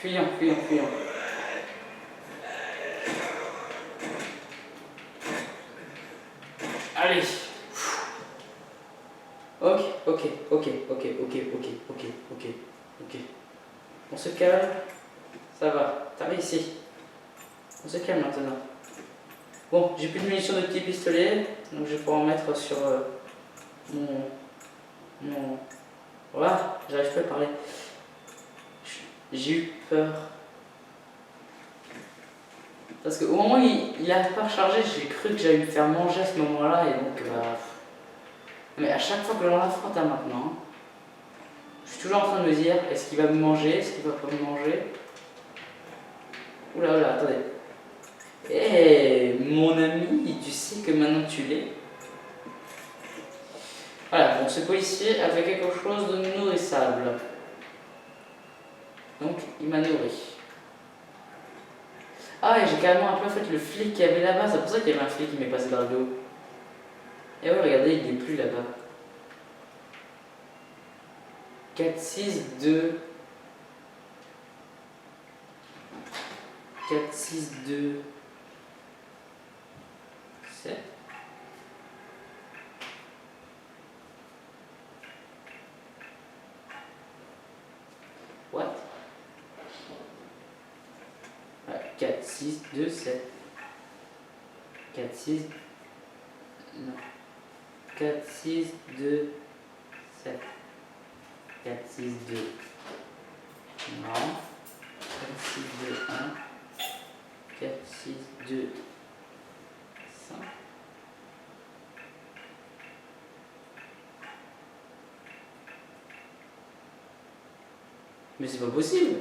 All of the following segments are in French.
Fuyons, fuyons, fuyons. Allez. Ok, ok, ok, ok, ok, ok, ok, ok, ok. On se calme. Ça va. T'arrives ici. On se calme maintenant. Bon, j'ai plus de munitions de petit pistolet, donc je vais pouvoir en mettre sur mon... Voilà, j'arrive pas à parler. J'ai eu peur. Parce qu'au moment où il a pas rechargé, j'ai cru que j'allais me faire manger à ce moment-là, et donc mais à chaque fois que j'en affronte à maintenant, je suis toujours en train de me dire, est-ce qu'il va me manger, est-ce qu'il va pas me manger? Oula, oula, attendez. Eh, mon ami, tu sais que maintenant tu l'es. Voilà, bon, ce policier avait quelque chose de nourrissable. Donc, il m'a nourri. Ah ouais, j'ai carrément appelé en fait le flic qui avait là-bas, c'est pour ça qu'il y avait un flic qui m'est passé dans le dos. Et ouais, regardez, il n'est plus là-bas. 4, 6, 2. 4, 6, 2. 7. What? 4, 6, 2, 7. 4, 6. Non. 4, 6, 2, 7. 4, 6, 2. Non. 4, 6, 2, 1. 4, 6, 2, 5. Mais c'est pas possible.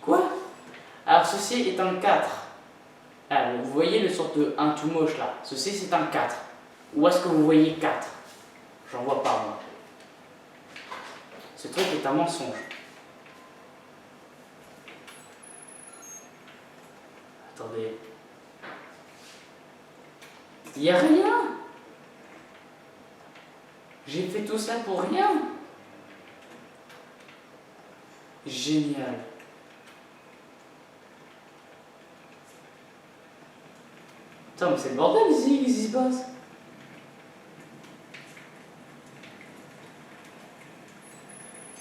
Quoi? Alors ceci est un 4. Alors, vous voyez le sorte de 1 tout moche là. Ceci c'est un 4. Où est-ce que vous voyez 4? J'en vois pas moi. Ce truc est un mensonge. Attendez. Il n'y a rien. J'ai fait tout ça pour rien. Génial. Attends, mais c'est le bordel ici, qu'est-ce qui se passe?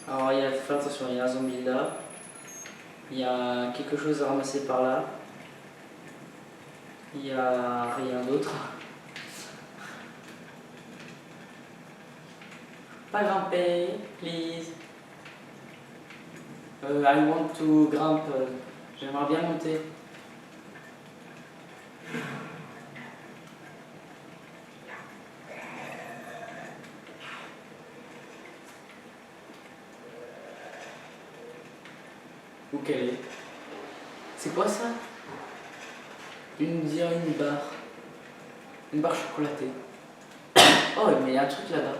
Alors, il y a, fais attention, il y a un zombie là. Il y a quelque chose à ramasser par là. Il n'y a rien d'autre. Pas grimper, please. I want to grimp. J'aimerais bien monter. Où qu'elle est? C'est quoi ça? Une barre. Une barre chocolatée. Oh, mais il y a un truc là-bas.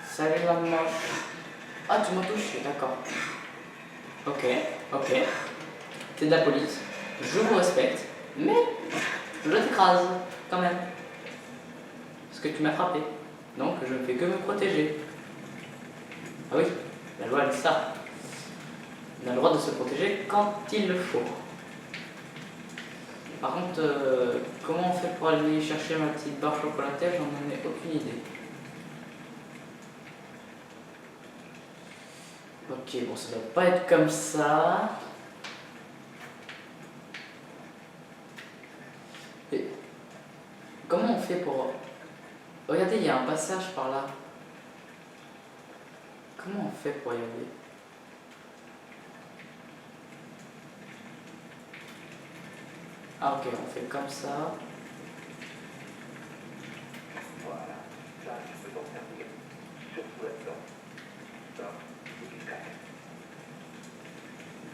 Salut maman. Ah, tu m'as touché, d'accord. Ok, ok. T'es de la police. Je vous respecte. Mais je t'écrase quand même. Parce que tu m'as frappé. Donc je ne fais que me protéger. Ah oui, la loi dit ça. On a le droit de se protéger quand il le faut. Par contre, comment on fait pour aller chercher ma petite barre chocolatée? J'en ai aucune idée. Ok, bon, ça doit pas être comme ça. Et comment on fait pour... Regardez, il y a un passage par là. Comment on fait pour y aller? Ah ok, on fait comme ça. Voilà, là tu peux t'en servir, surtout là-dedans. Ça, c'est du caca.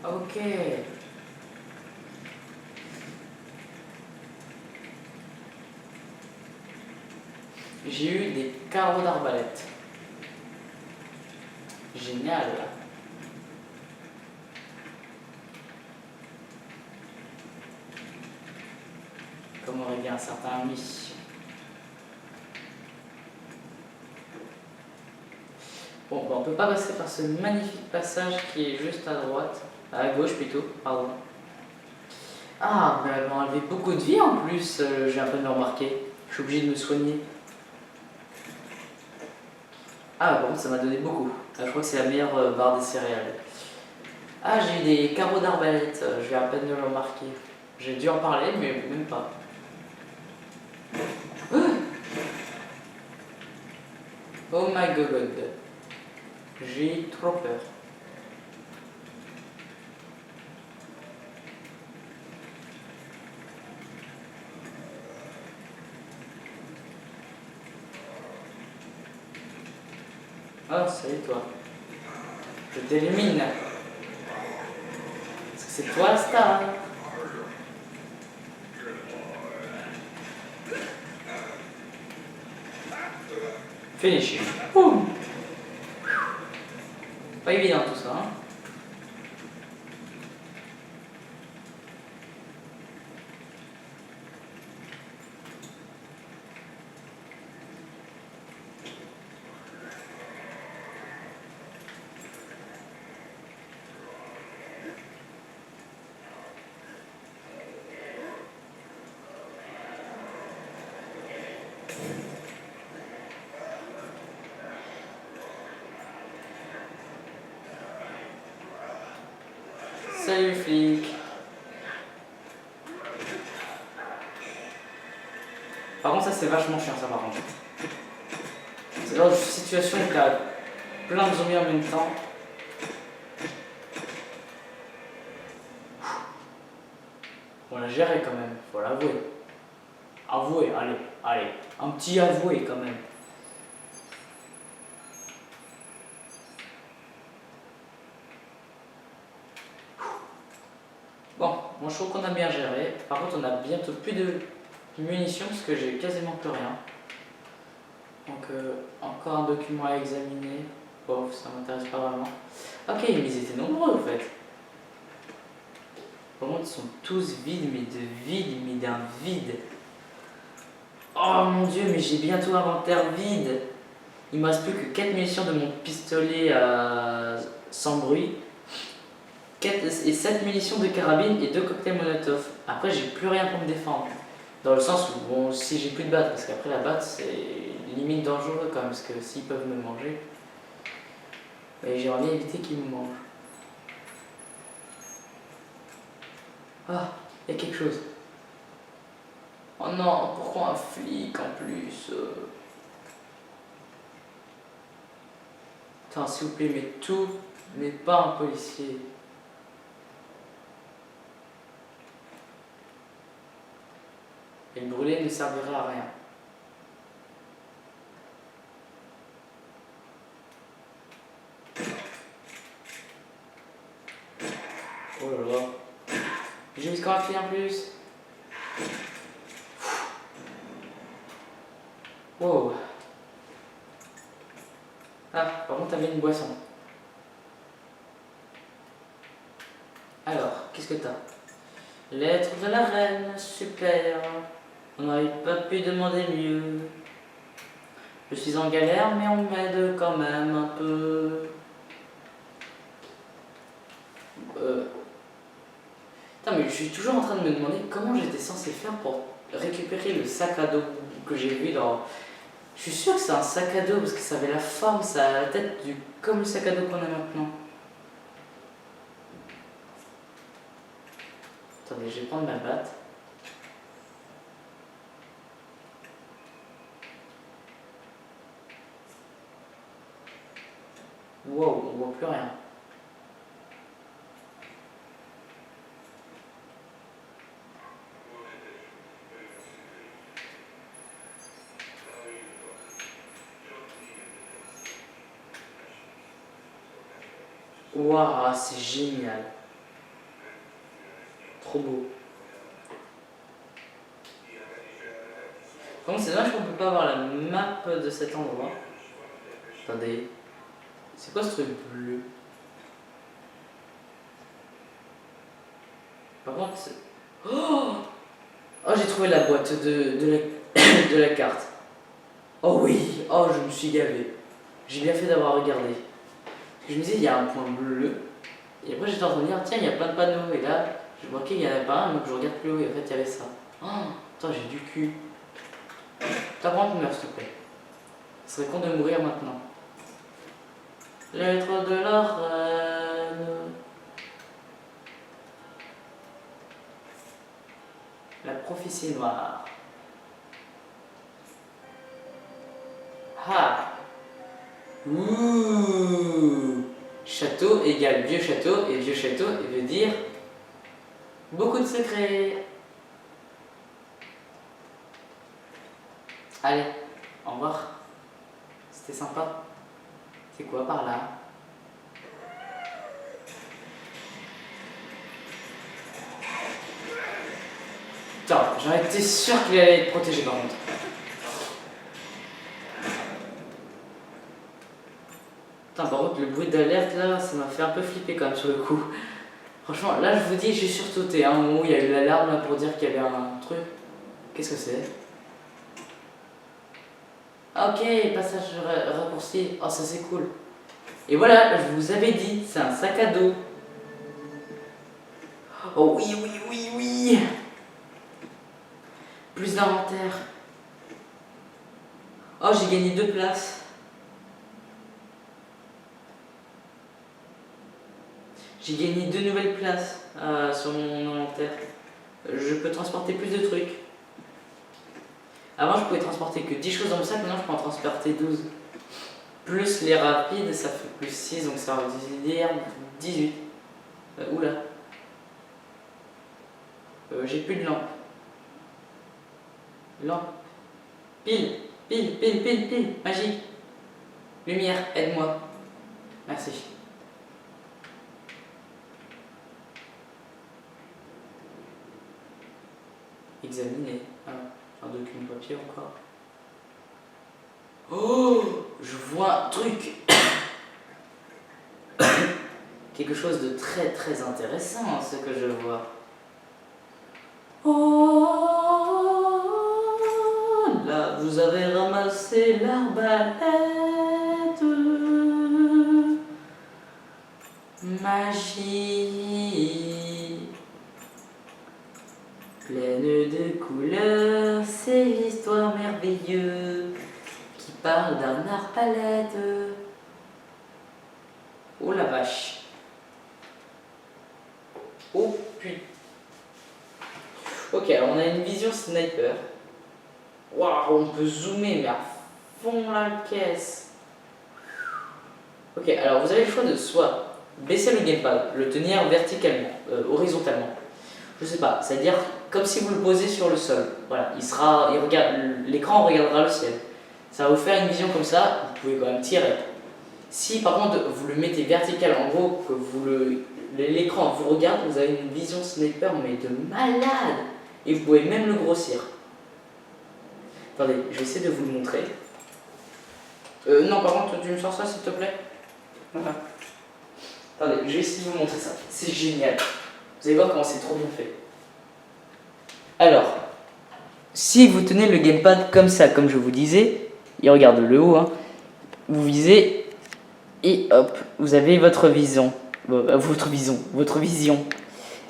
Ok. J'ai eu des carreaux d'arbalète. Génial. comme aurait dit un certain ami. Bon, bah, on peut pas passer par ce magnifique passage qui est juste à droite, à gauche plutôt, pardon. Ah, mais elle m'a enlevé beaucoup de vie en plus, j'ai un peu de me remarquer. Je suis obligé de me soigner. Ah, par contre, ça m'a donné beaucoup. Ah, je crois que c'est la meilleure barre des céréales. Ah, j'ai eu des carreaux d'arbalète, je vais à peine de le remarquer. J'ai dû en parler, mais même pas. Oh my god. J'ai trop peur. Ah, salut toi. Je t'élimine. Parce que c'est toi la star. Finish him. Ouh. Pas évident tout ça, hein. Salut flic. Par contre ça c'est vachement chiant ça par contre. C'est le genre de situation où t'as plein de zombies en même temps. On l'a géré quand même, faut l'avouer. Avouer, allez. Un petit avoué quand même. Bon, moi je trouve qu'on a bien géré. Par contre on a bientôt plus de munitions parce que j'ai quasiment plus rien. Donc encore un document à examiner. Bon, ça m'intéresse pas vraiment. Ok, mais ils étaient nombreux en fait. Par contre ils sont tous vides, mais de vide, mais d'un vide. Oh mon dieu, mais j'ai bientôt inventaire vide. Il me reste plus que 4 munitions de mon pistolet sans bruit. 4 et 7 munitions de carabine et 2 cocktails Molotov. Après, j'ai plus rien pour me défendre. Dans le sens où, bon, si j'ai plus de batte, parce qu'après la batte, c'est limite dangereux quand même, parce que s'ils peuvent me manger, j'aimerais bien éviter qu'ils me mangent. Ah, il y a quelque chose. Oh non, pourquoi un flic en plus Attends, s'il vous plaît, mais tout, mais pas un policier. Et le brûler ne servirait à rien. Oh là là. J'ai mis quand même en plus. Wow. Ah, par contre, t'avais une boisson. Alors, qu'est-ce que t'as? Lettre de la reine, super. On n'aurait pas pu demander mieux. Je suis en galère, mais on m'aide quand même un peu. Putain, mais je suis toujours en train de me demander comment j'étais censé faire pour récupérer le sac à dos que j'ai vu dans... Je suis sûr que c'est un sac à dos parce que ça avait la forme, ça a la tête comme le sac à dos qu'on a maintenant. Attendez, je vais prendre ma batte. Wow, on voit plus rien. Waouh, c'est génial. Trop beau. Par contre, c'est dommage qu'on peut pas avoir la map de cet endroit. Attendez. C'est quoi ce truc bleu? Par contre, c'est... Oh! Oh, j'ai trouvé la boîte de la carte. Oh oui, oh, je me suis gavé. J'ai bien fait d'avoir regardé. Je me disais, il y a un point bleu. Et après, j'étais en train de dire, tiens, il y a plein de panneaux. Et là, je vois qu'il n'y en avait pas un, donc je regarde plus haut. Et en fait, il y avait ça. Oh, attends, j'ai du cul. T'as pas de meurs, s'il te plaît. Ce serait con de mourir maintenant. Lettre de la reine. La prophétie noire. Ah. Ouh. Château égale vieux château, et vieux château veut dire beaucoup de secrets. Allez, au revoir. C'était sympa. C'est quoi par là? Putain, j'en étais sûr qu'il allait être protégé par contre. Putain, par contre, le bruit d'alerte là, ça m'a fait un peu flipper quand même sur le coup. Franchement, là je vous dis, j'ai sursauté. Hein, au moment où il y a eu l'alarme là pour dire qu'il y avait un truc. Qu'est-ce que c'est? Ah, ok, passage raccourci. Oh, ça c'est cool. Et voilà, je vous avais dit, c'est un sac à dos. Oh oui, oui, oui, oui. Plus d'inventaire. Oh, j'ai gagné 2 places. J'ai gagné 2 nouvelles places sur mon inventaire. Je peux transporter plus de trucs. Avant, je pouvais transporter que 10 choses dans mon sac, maintenant je peux en transporter 12. Plus les rapides, ça fait plus 6, donc ça veut dire 18. Oula. J'ai plus de lampe. Lampe. Pile, pile, pile, pile, pile. Magie. Lumière, aide-moi. Merci. Examiner. Ah, un document papier encore. Oh, je vois un truc. Quelque chose de très très intéressant, ce que je vois. Oh, là, vous avez ramassé l'arbalète. Magie. Pleine de couleurs, c'est l'histoire merveilleuse qui parle d'un arbalète. Oh la vache. Oh putain. Ok, alors on a une vision sniper. Waouh, on peut zoomer mais à fond la caisse. Ok, alors vous avez le choix de soit baisser le gamepad, le tenir verticalement, horizontalement. Je sais pas, c'est-à-dire comme si vous le posez sur le sol. Voilà, l'écran regardera le ciel. Ça va vous faire une vision comme ça, vous pouvez quand même tirer. Si par contre vous le mettez vertical, en gros, que l'écran vous regarde, vous avez une vision sniper mais de malade. Et vous pouvez même le grossir. Attendez, je vais essayer de vous le montrer. Non, par contre, tu me sors ça s'il te plaît. Voilà. Attendez, je vais essayer de vous montrer ça. C'est génial. Vous allez voir comment c'est trop bien fait. Alors, si vous tenez le gamepad comme ça, comme je vous disais, il regarde le haut, hein, vous visez et hop, vous avez votre vision. Votre vision.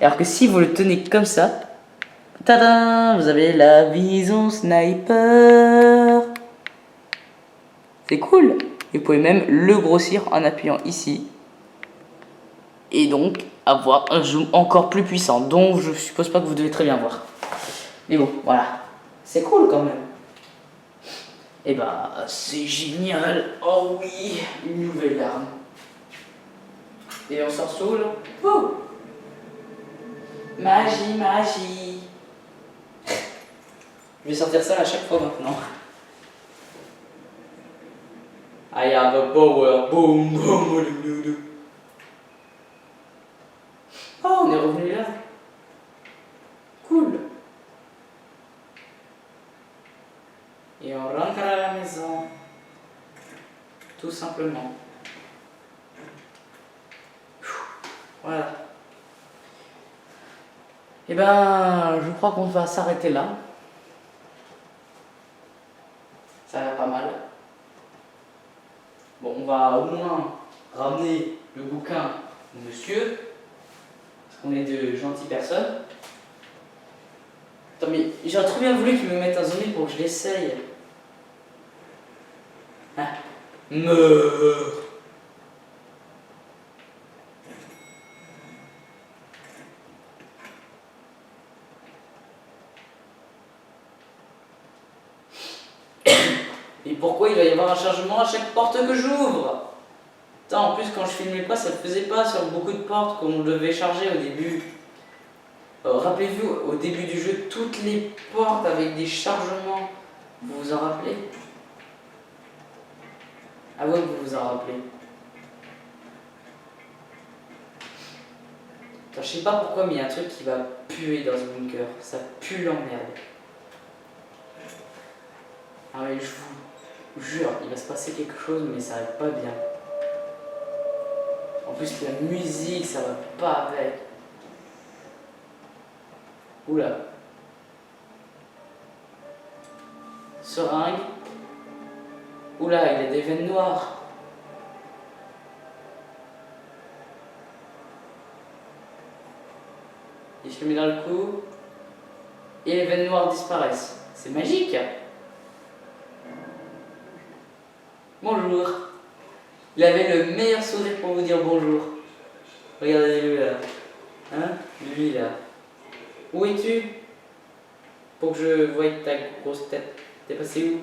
Alors que si vous le tenez comme ça, tadam, vous avez la vision sniper. C'est cool. Et vous pouvez même le grossir en appuyant ici. Et donc avoir un zoom encore plus puissant, dont je suppose pas que vous devez très bien voir. Mais bon, voilà. C'est cool quand même. Et bah, c'est génial. Oh oui, une nouvelle arme. Et on sort sous là. Oh, magie, magie. Je vais sortir ça à chaque fois maintenant. I have a power, boom, boom, boom. Oh, on est revenu là. Cool. Et on rentre à la maison. Tout simplement. Voilà. Eh ben, je crois qu'on va s'arrêter là. Ça va pas mal. Bon, on va au moins ramener le bouquin au monsieur, parce qu'on est de gentilles personnes. Attends, mais j'aurais trop bien voulu qu'il me mette un zombie pour que je l'essaye. Hein? Meurs. Et pourquoi il va y avoir un chargement à chaque porte que j'ouvre? Putain, en plus, quand je filmais pas, ça ne faisait pas sur beaucoup de portes qu'on devait charger au début. Rappelez-vous, au début du jeu, toutes les portes avec des chargements. Vous vous en rappelez? Ah ouais, vous vous en rappelez. Attends, je sais pas pourquoi, mais il y a un truc qui va puer dans ce bunker. Ça pue l'emmerde. Ah mais je vous jure, il va se passer quelque chose, mais ça va pas bien. En plus, la musique, ça va pas avec. Oula. Seringue. Oula, il a des veines noires. Il se le met dans le cou. Et les veines noires disparaissent. C'est magique. Bonjour. Il avait le meilleur sourire pour vous dire bonjour. Regardez-le là. Hein? Lui là. Où es-tu? Pour que je voie ta grosse tête. T'es passé où?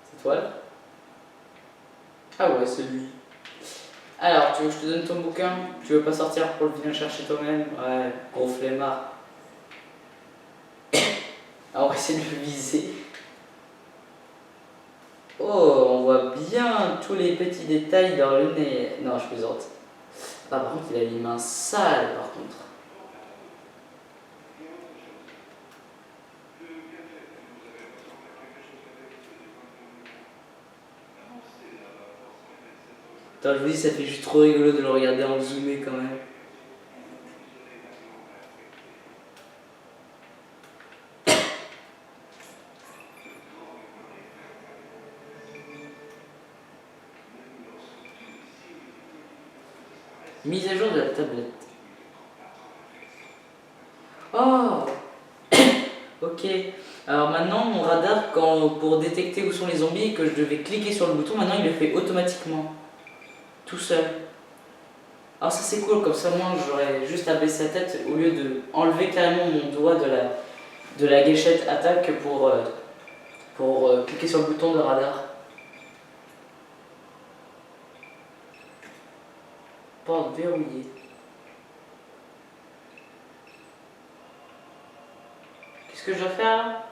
C'est toi là? Ah ouais, c'est lui. Alors, tu veux que je te donne ton bouquin? Tu veux pas sortir pour le venir chercher toi-même? Ouais, gros flemmard. Alors, on va essayer de le viser. Oh, on voit bien tous les petits détails dans le nez. Non, je plaisante. Ah, par contre, il a les mains sales, par contre. Attends, je vous dis, ça fait juste trop rigolo de le regarder en zoomé quand même. Mise à jour de la tablette. Oh! Ok. Alors maintenant, mon radar, pour détecter où sont les zombies et que je devais cliquer sur le bouton, maintenant il le fait automatiquement. Tout seul. Alors ça c'est cool, comme ça moi j'aurais juste à baisser la tête au lieu de enlever carrément mon doigt de la gâchette attaque pour cliquer sur le bouton de radar. Porte verrouillée. Qu'est-ce que je dois faire là?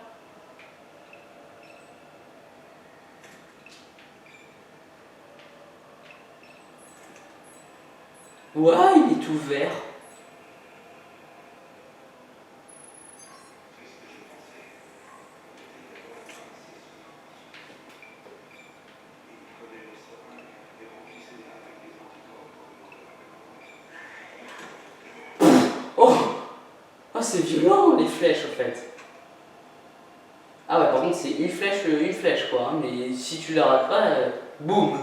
Ouah, il est ouvert. Oh! Oh, c'est violent les flèches en fait. Ah ouais, par contre c'est une flèche quoi, hein, mais si tu la rates pas, boum!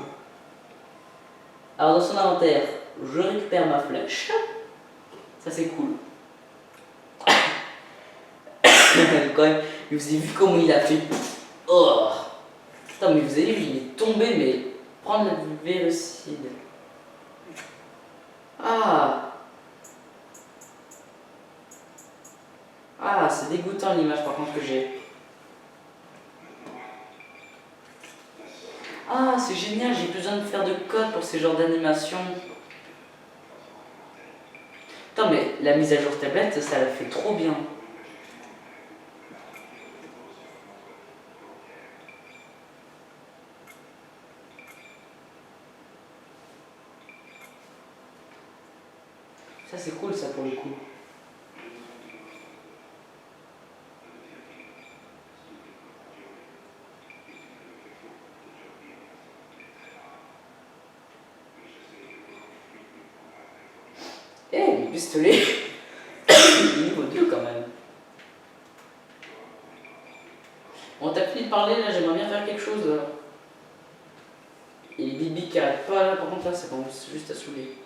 Alors dans son inventaire, je récupère ma flèche. Ça c'est cool. Quand même, vous avez vu comment il a fait. Oh! Putain, mais vous avez vu, il est tombé, mais prendre la vélocide. Ah! Ah, c'est dégoûtant l'image par contre que j'ai. Ah, c'est génial, j'ai plus besoin de faire de code pour ces genres d'animation. Attends, mais la mise à jour tablette, ça la fait trop bien. Ça c'est cool ça pour le coup. Eh, le pistolet. parler, là, j'aimerais bien faire quelque chose. Là. Et les bibis qui arrêtent pas, là, par contre, là, ça commence juste à saouler.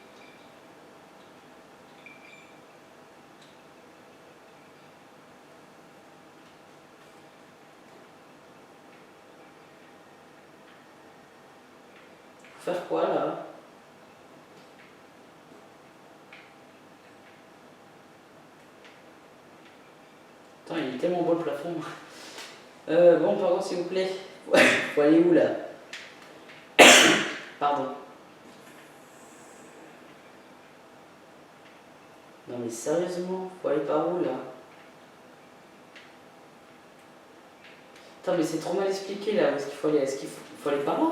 Faire quoi, là? Attends, il est tellement beau le plafond. Bon, pardon, s'il vous plaît. Faut aller où, là? Pardon. Non mais sérieusement, faut aller par où là? Attends mais c'est trop mal expliqué là, où est-ce qu'il faut aller? Est-ce qu'il faut aller par là?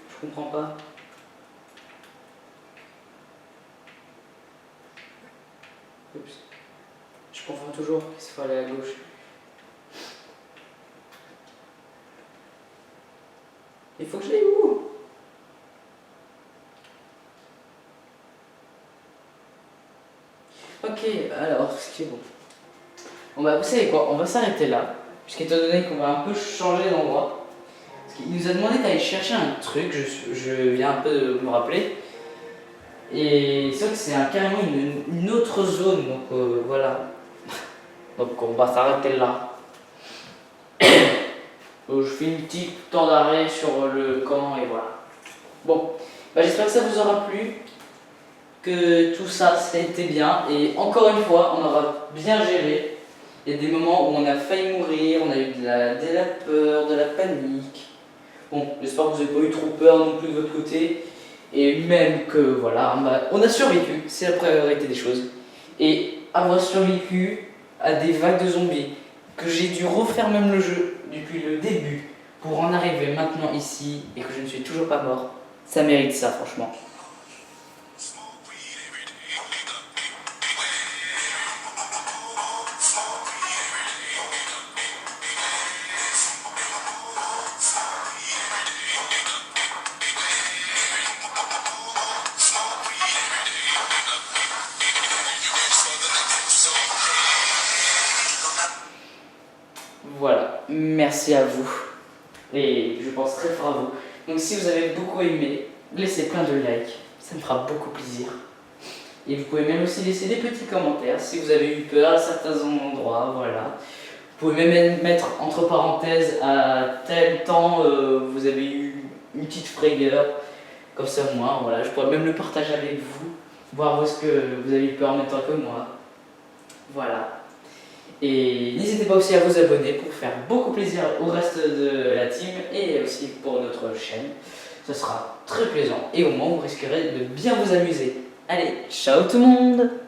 Je comprends pas. Oups. Je confonds toujours qu'il faut aller à gauche. Il faut que j'aille où? Ok, alors, ce qui est bon. Bon bah vous savez quoi, on va s'arrêter là. Puisqu'étant donné qu'on va un peu changer d'endroit. Parce qu'il nous a demandé d'aller chercher un truc, je viens un peu de me rappeler. Et c'est vrai que c'est carrément une autre zone, donc voilà. Donc on va s'arrêter là. Je fais une petite temps d'arrêt sur le camp et voilà. Bon, bah j'espère que ça vous aura plu, que tout ça, ça a été bien. Et encore une fois, on aura bien géré. Il y a des moments où on a failli mourir, on a eu de la peur, de la panique. Bon, j'espère que vous n'avez pas eu trop peur non plus de votre côté. Et même que voilà, bah, on a survécu, c'est la priorité des choses. Et avoir survécu à des vagues de zombies, que j'ai dû refaire même le jeu depuis le début pour en arriver maintenant ici et que je ne suis toujours pas mort, ça mérite ça franchement. Voilà, merci à vous. Et je pense très fort à vous. Donc si vous avez beaucoup aimé, laissez plein de likes, ça me fera beaucoup plaisir. Et vous pouvez même aussi laisser des petits commentaires si vous avez eu peur à certains endroits, voilà. Vous pouvez même mettre entre parenthèses à tel temps vous avez eu une petite frayeur, comme ça moi, voilà, je pourrais même le partager avec vous, voir où est-ce que vous avez eu peur en même temps que moi. Voilà. Et n'hésitez pas aussi à vous abonner pour faire beaucoup plaisir au reste de la team et aussi pour notre chaîne. Ce sera très plaisant et au moins vous risquerez de bien vous amuser. Allez, ciao tout le monde!